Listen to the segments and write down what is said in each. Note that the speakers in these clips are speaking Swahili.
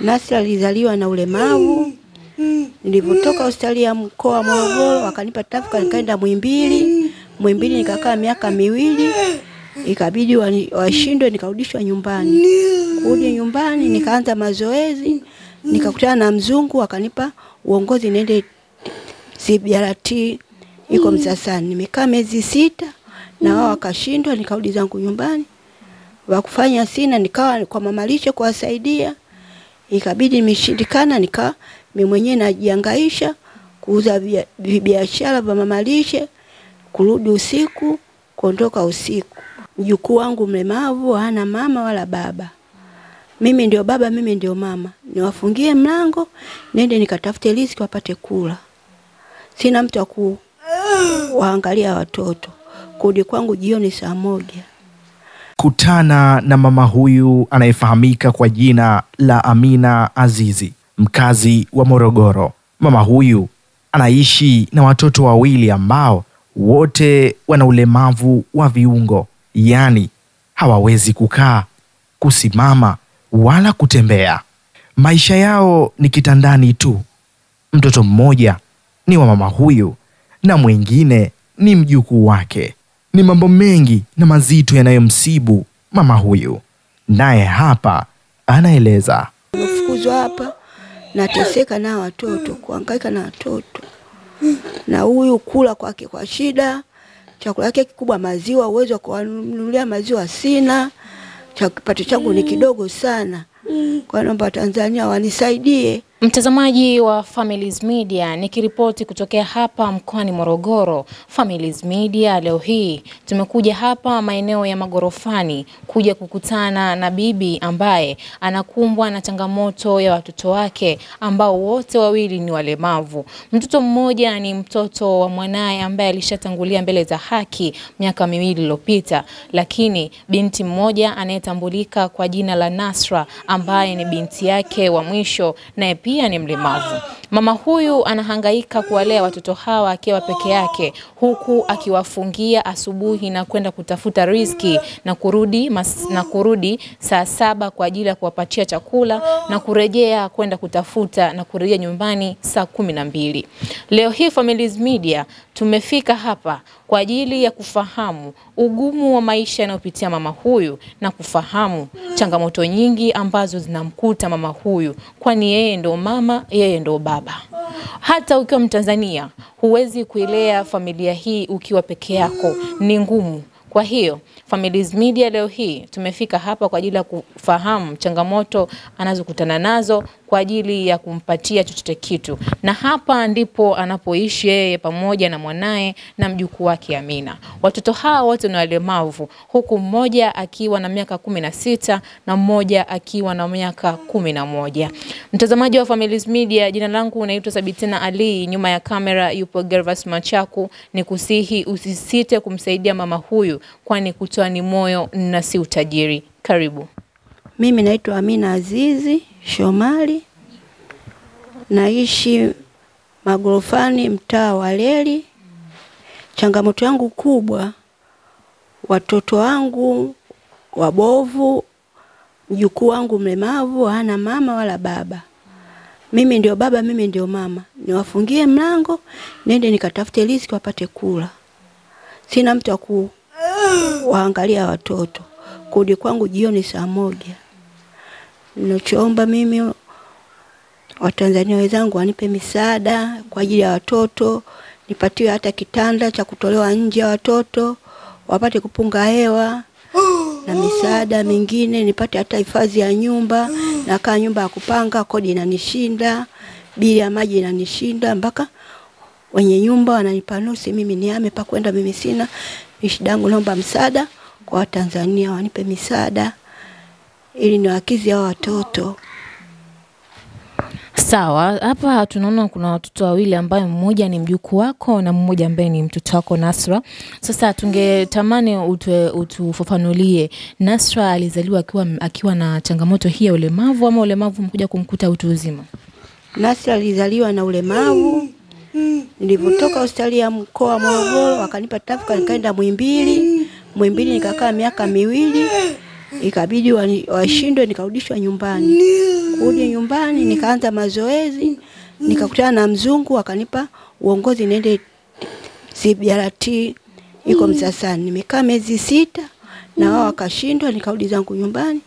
Nasra alizaliwa na ulemavu. Nilipotoka hospitali ya mkoa wa Morogoro wakanipa tafuka nikaenda Muhimbili. Muhimbili nikakaa miaka 2. Ikabidi washindwe nikarudishwa nyumbani. Kurudi nyumbani nikaanza mazoezi, nikakutana na mzungu akanipa uongozi niende CBRT iko Msasani. Nimekaa miezi 6 na wao wakashindwa, nikarudi zangu nyumbani. Wakufanya sina, nikawa kwa mama lishe kuwasaidia. Ikabidi nimeshindikana, nika mimi mwenyewe najihangaisha kuuza biashara vya mama lishe, kurudi usiku, kuondoka usiku. Mjukuu wangu mlemavu hana mama wala baba. Mimi ndio baba, mimi ndio mama. Niwafungie mlango, nende nikatafute riziki wapate kula. Sina mtu wa kuangalia watoto. Kurudi kwangu jioni saa 1. Kutana na mama huyu anayefahamika kwa jina la Amina Azizi, mkazi wa Morogoro. Mama huyu anaishi na watoto 2 ambao wote wana ulemavu wa viungo, yani hawawezi kukaa, kusimama wala kutembea. Maisha yao ni kitandani tu. Mtoto mmoja ni wa mama huyu na mwingine ni mjukuu wake. Ni mambo mengi na mazito yanayomsibu mama huyu. Naye hapa anaeleza. Nimefukuzwa hapa, nateseka na watoto, kuhangaika na watoto. Na huyu kula kwake kwa shida, chakula yake kikubwa maziwa, uwezo wa kununulia maziwa sina. Kipato changu ni kidogo sana. Kwa naomba Tanzania wanisaidie. Mtazamaji wa Families Media, nikiripoti kutokea hapa mkoani Morogoro. Families Media leo hii tumekuja hapa maeneo ya Magorofani kuja kukutana na bibi ambaye anakumbwa na changamoto ya watoto wake ambao wote 2 ni walemavu. Mtoto mmoja ni mtoto wa mwanae ambaye alishatangulia mbele za haki miaka 2 iliyopita, lakini binti mmoja anayetambulika kwa jina la Nasra ambaye ni binti yake wa mwisho na pia ni mlemavu. Mama huyu anahangaika kuwalea watoto hawa akiwa peke yake, huku akiwafungia asubuhi na kwenda kutafuta riziki na kurudi saa 7 kwa ajili ya kuwapatia chakula na kurejea kwenda kutafuta na kurejea nyumbani saa 12. Leo hii Families Media tumefika hapa kwa ajili ya kufahamu ugumu wa maisha yanayopitia mama huyu na kufahamu changamoto nyingi ambazo zinamkuta mama huyu, kwani yeye ndo mama, yeye ndo baba. Hata ukiwa Mtanzania huwezi kuilea familia hii ukiwa peke yako, ni ngumu. Kwa hiyo Families Media leo hii tumefika hapa kwa ajili ya kufahamu changamoto anazokutana nazo kwa ajili ya kumpatia chochote kitu. Na hapa ndipo anapoishi yeye pamoja na mwanae na mjukuu wake Amina. Watoto hawa wote ni walemavu, huku mmoja akiwa na miaka 16 na mmoja akiwa na miaka 11. Mtazamaji wa Families Media, jina langu naitwa Sabitina Ali, nyuma ya kamera yupo Gervas Machaku. Nikusihi usisite kumsaidia mama huyu, kwani kutoa ni moyo na si utajiri. Karibu. Mimi naitwa Amina Azizi Shomali. Naishi Magorofani, mtaa wa Leli. Changamoto yangu kubwa, watoto wangu wabovu, mjukuu wangu mlemavu hana mama wala baba. Mimi ndio baba, mimi ndio mama. Niwafungie mlango, nende nikatafute riziki wapate kula. Sina mtu wa kuangalia watoto. Kurudi kwangu jioni saa 1. Ninachoomba mimi Watanzania wenzangu wanipe misaada kwa ajili ya watoto, nipatiwe hata kitanda cha kutolewa nje ya watoto, wapate kupunga hewa, na misaada mingine nipate hata hifadhi ya nyumba. Na kaa nyumba ya kupanga, kodi inanishinda, bili ya maji inanishinda, mpaka wenye nyumba wananipa nusu, mimi nihame pa kwenda, mimi sina. Shida yangu, naomba msaada kwa Watanzania wanipe misaada ili niwakizi hao watoto. Sawa, hapa tunaona kuna watoto 2 ambao mmoja ni mjukuu wako na mmoja ambaye ni mtoto wako Nasra. Sasa tungetamani utufafanulie, Nasra alizaliwa akiwa na changamoto hii ya ulemavu ama ulemavu mkuja kumkuta utu uzima? Nasra alizaliwa na ulemavu. Nilipotoka hospitali ya mkoa wa Morogoro wakanipa tafuka nikaenda Muhimbili. Muhimbili nikakaa miaka 2. ikabidi washindwe, nikarudishwa nyumbani. Kurudi nyumbani nikaanza mazoezi, nikakutana na mzungu akanipa uongozi niende CBRT iko Msasani. Nimekaa miezi 6 na wao wakashindwa, nikarudi zangu nyumbani.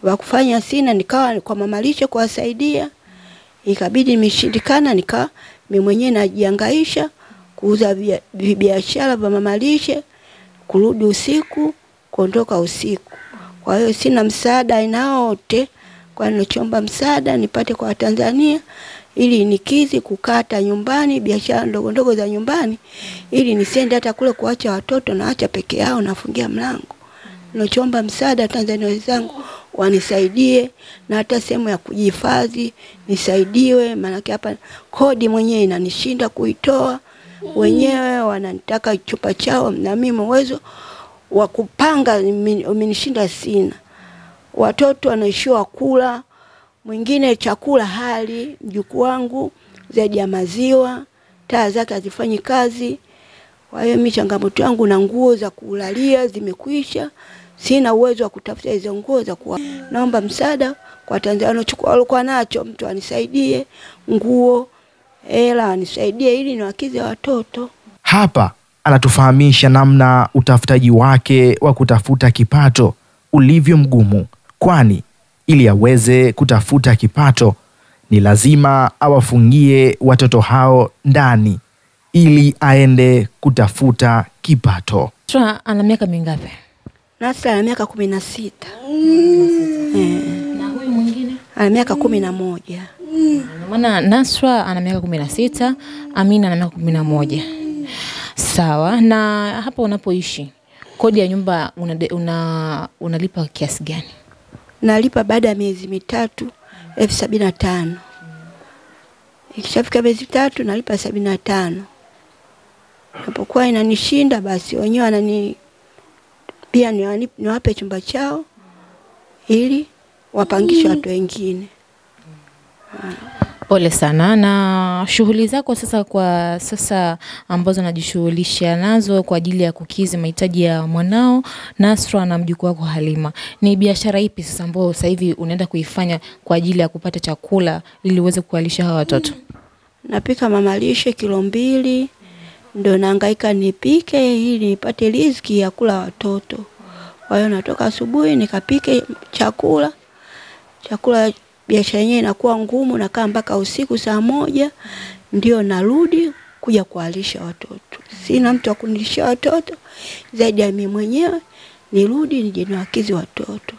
Wakufanya sina, nikawa kwa mamalishe kuwasaidia. Ikabidi nimeshindikana, mimi mwenyewe najihangaisha kuuza biashara vya mamalishe, kurudi usiku, kuondoka usiku. Kwa hiyo sina msaada aina yote, kwa ninachoomba msaada nipate kwa Tanzania ili nikizi kukata nyumbani biashara ndogo ndogo za nyumbani, ili nisende hata kule kuacha watoto na acha peke yao nafungia mlango. Ninachoomba msaada Tanzania wenzangu wanisaidie, na hata sehemu ya kujihifadhi nisaidiwe, maana hapa kodi mwenyewe inanishinda kuitoa. Wenyewe wananitaka chupa chao na mimi uwezo wa kupanga umenishinda sina. Watoto wanaishiwa kula, mwingine chakula hali, mjukuu wangu zaidi ya maziwa, taa zake hazifanyi kazi. Kwa hiyo mimi changamoto yangu na nguo za kulalia zimekwisha. Sina uwezo wa kutafuta hizo nguo za kuwa. Naomba msaada kwa Tanzania walikuwa nacho, mtu anisaidie nguo, hela anisaidie ili niwakize watoto. Hapa anatufahamisha namna utafutaji wake wa kutafuta kipato ulivyo mgumu, kwani ili aweze kutafuta kipato ni lazima awafungie watoto hao ndani ili aende kutafuta kipato. Nasra ana miaka mingapi? Nasra ana miaka 16. Na huyu mwingine? Ana miaka 11. Maana Nasra ana miaka 16, Amina ana miaka 11. Sawa. Na hapa unapoishi, kodi ya nyumba unalipa kiasi gani? Nalipa baada ya miezi 3 75. Ikishafika miezi 3 nalipa 75. Napokuwa inanishinda basi wenyewe pia niwape chumba chao ili wapangishe watu wengine. Pole sana. Na shughuli zako sasa kwa sasa ambazo unajishughulisha nazo kwa ajili ya kukizi mahitaji ya mwanao Nasra na mjukuu wako Halima, ni biashara ipi sasa ambayo sasa hivi unaenda kuifanya kwa ajili ya kupata chakula ili uweze kuwalisha hawa watoto? Napika mamalishe kilo 2, ndio nahangaika nipike ili nipate riziki ya kula watoto. Kwa hiyo natoka asubuhi nikapike chakula. Biashara yenyewe inakuwa ngumu, nakaa mpaka usiku saa 1 ndio narudi kuja kuwalisha watoto. Sina mtu wa kunilisha watoto zaidi ya mimi mwenyewe. Nirudi nije niwakizi watoto,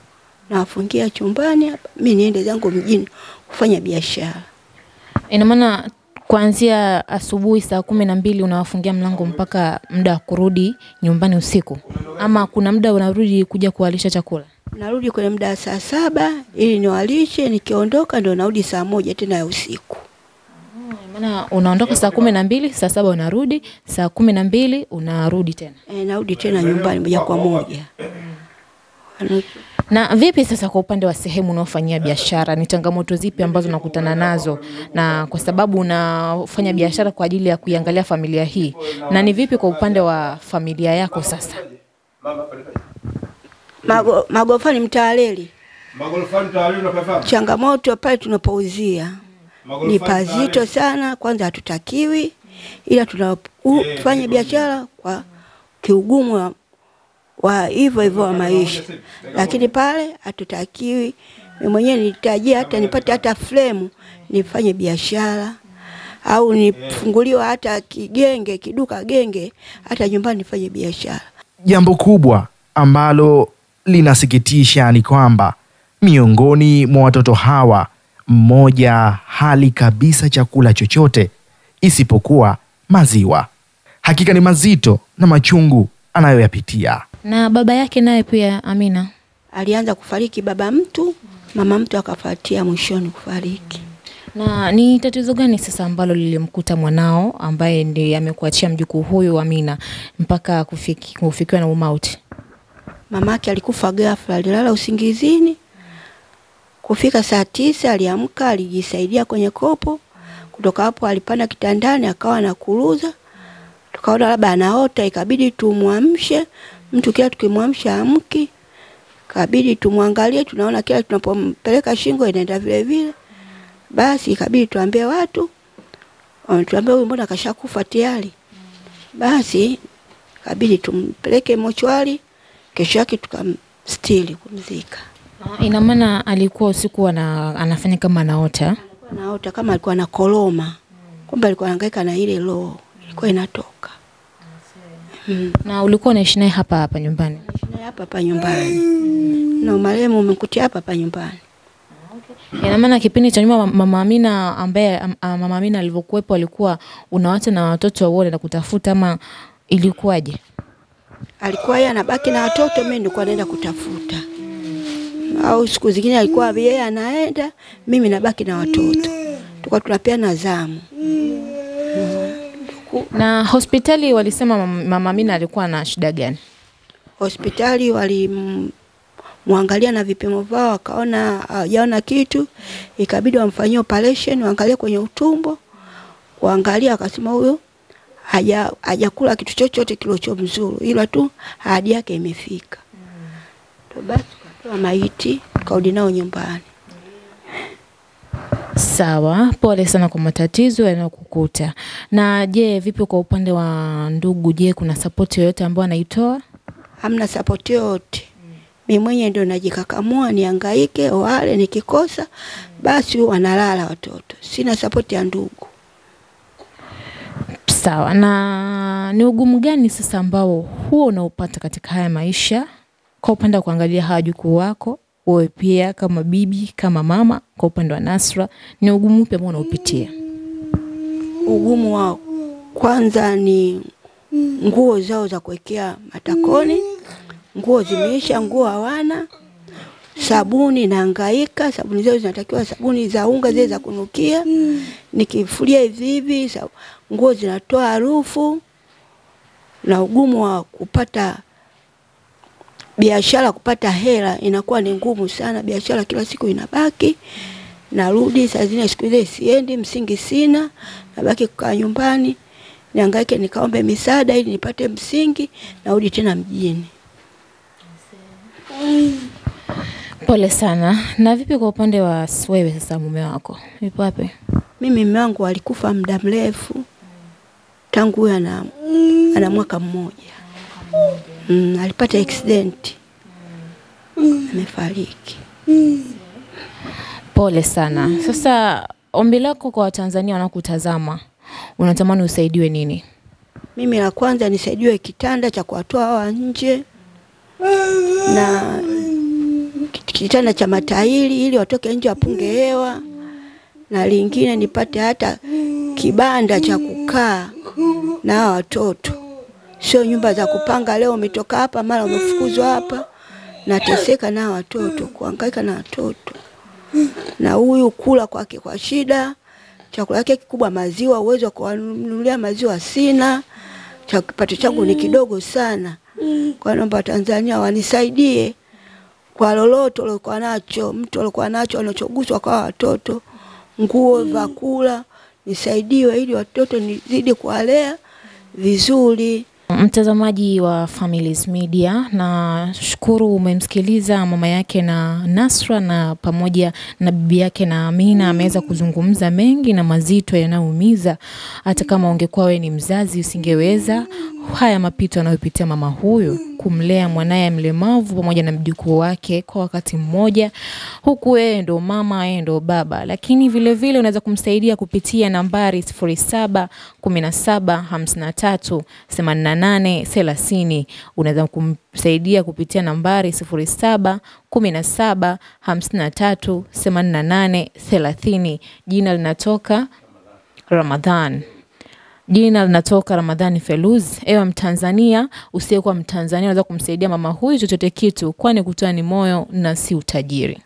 nawafungia chumbani hapa, mimi niende zangu mjini kufanya biashara. Ina maana kuanzia asubuhi saa 12 unawafungia mlango mpaka muda wa kurudi nyumbani usiku, ama kuna muda unarudi kuja kuwalisha chakula? Narudi kwenye muda saa 7 ili niwalishe, nikiondoka ndio narudi saa 1 tena ya usiku. Maana unaondoka saa 12, saa 7 unarudi, saa 12 unarudi tena. Narudi tena nyumbani moja kwa moja. Na vipi sasa kwa upande wa sehemu unaofanyia biashara, ni changamoto zipi ambazo unakutana nazo? Na kwa sababu unafanya biashara kwa ajili ya kuiangalia familia hii, na ni vipi kwa upande wa familia yako sasa? Magofani Mtaleli. Changamoto pale tunapouzia ni pazito sana. Kwanza hatutakiwi, ila tunafanya biashara kwa kiugumu wa hivyo wa maisha, lakini pale hatutakiwi. Mimi mwenyewe nilitarajia hata nipate hata frame nifanye biashara, au nifunguliwa hata kiduka genge hata nyumbani nifanye biashara. Jambo kubwa ambalo linasikitisha ni kwamba miongoni mwa watoto hawa mmoja hali kabisa chakula chochote isipokuwa maziwa. Hakika ni mazito na machungu anayoyapitia. Na baba yake naye pia Amina alianza kufariki, baba mtu, mama mtu akafuatia mwishoni kufariki. Na ni tatizo gani sasa ambalo lilimkuta mwanao ambaye ndiye amekuachia mjukuu huyu Amina mpaka kufikiwa na umauti? Mamake alikufa ghafla, alilala usingizini. Kufika saa 9 aliamka, alijisaidia kwenye kopo. Kutoka hapo alipanda kitandani akawa anakuruza. Tukaona labda anaota, ikabidi tumuamshe. Mtu kila tukimwamsha amki. Ikabidi tumwangalie, tunaona kila tunapompeleka shingo inaenda vile vile. Basi ikabidi tuambie watu, tuambie huyu mbona kashakufa tayari. Basi ikabidi tumpeleke mochwari, kesho yake tukamstiri kumzika. Ina maana alikuwa usiku anafanya kama anaota? Alikuwa anaota kama alikuwa anakoroma. Kumbe alikuwa anahangaika na ile roho ilikuwa inatoka. Na ulikuwa unaishi naye hapa nyumbani? Naishi naye hapa nyumbani. Na marehemu umekutia hapa nyumbani. Ina maana kipindi cha nyuma Mama Amina ambaye Mama Amina alivyokuepo alikuwa unawaacha na watoto wote na kutafuta, ama ilikuwaje? Alikuwa yeye anabaki na watoto, mimi nilikuwa naenda kutafuta. Au siku zingine alikuwa yeye anaenda, mimi nabaki na watoto. Tulikuwa tunapeana zamu. Na hospitali walisema Mama Amina alikuwa na shida gani? Hospitali walimwangalia na vipimo vao, wakaona hajaona kitu, ikabidi wamfanyie operation, waangalie kwenye utumbo. Waangalia wakasema huyo hajakula kitu chochote kilicho mzuri, ila tu ahadi yake imefika. Basi tukatoa maiti, tukarudi nao nyumbani. Sawa, pole sana kwa matatizo yanayokukuta. Na je, vipi kwa upande wa ndugu? Je, kuna support yoyote ambayo anaitoa? Hamna support yoyote. Mimi mwenyewe ndio najikakamua nihangaike, wale nikikosa basi wanalala watoto. Sina support ya ndugu. Sawa, na ni ugumu gani sasa ambao huo unaupata katika haya maisha kwa upande wa kuangalia hawajukuu wako, wewe pia kama bibi, kama mama, kwa upande wa Nasra ni ugumu upi ambao unaupitia? Ugumu wa kwanza ni nguo zao za kuwekea matakoni. Nguo zimeisha, nguo hawana. Sabuni nahangaika, sabuni zao zinatakiwa sabuni za unga zile za kunukia. Nikifulia hivi nguo zinatoa harufu. Na ugumu wa kupata biashara, kupata hela inakuwa ni ngumu sana. Biashara kila siku inabaki. Narudi saa zingine siku ile siendi, msingi sina, nabaki kukaa nyumbani. Nihangaike nikaombe misaada ili nipate msingi, narudi tena mjini. Pole sana. Na vipi kwa upande wa wewe sasa, mume wako yupo wapi? Mimi mume wangu alikufa muda mrefu. Tangu ana mwaka mmoja. Alipata accident. Amefariki. Pole sana. Sasa ombi lako kwa Watanzania wanakutazama, unatamani usaidiwe nini? Mimi la kwanza nisaidiwe kitanda cha kuwatoa hawa nje. Na kitanda cha matairi ili watoke nje wapunge hewa. Na lingine nipate hata kibanda cha kukaa na watoto. Sio nyumba za kupanga, leo umetoka hapa mara umefukuzwa hapa. Nateseka na watoto, kuhangaika na watoto. Na huyu kula kwake kwa shida. Chakula yake kikubwa maziwa, uwezo kuwanunulia maziwa sina. Kipato changu ni kidogo sana. Kwa naomba Tanzania wanisaidie kwa lolote walikuwa nacho, mtu alikuwa nacho anachoguswa kwa watoto, nguo, vyakula, nisaidiwe ili watoto nizidi kuwalea vizuri. Mtazamaji wa Families Media, na shukuru umemsikiliza mama yake na Nasra na pamoja na bibi yake na Amina. Ameweza kuzungumza mengi na mazito yanaumiza. Hata kama ungekuwa wewe ni mzazi usingeweza. Haya mapito anayopitia mama huyu, kumlea mwanae mlemavu pamoja na mjukuu wake kwa wakati mmoja, huku yeye ndo mama, yeye ndo baba. Lakini vile vile unaweza kumsaidia kupitia nambari 0717538830. Unaweza kumsaidia kupitia nambari 0717538830. Jina linatoka Ramadhan. Jina linatoka Ramadhani Feluz. Ewe Mtanzania, usiyekuwa Mtanzania unaweza kumsaidia mama huyu chochote kitu, kwani kutoa ni moyo na si utajiri.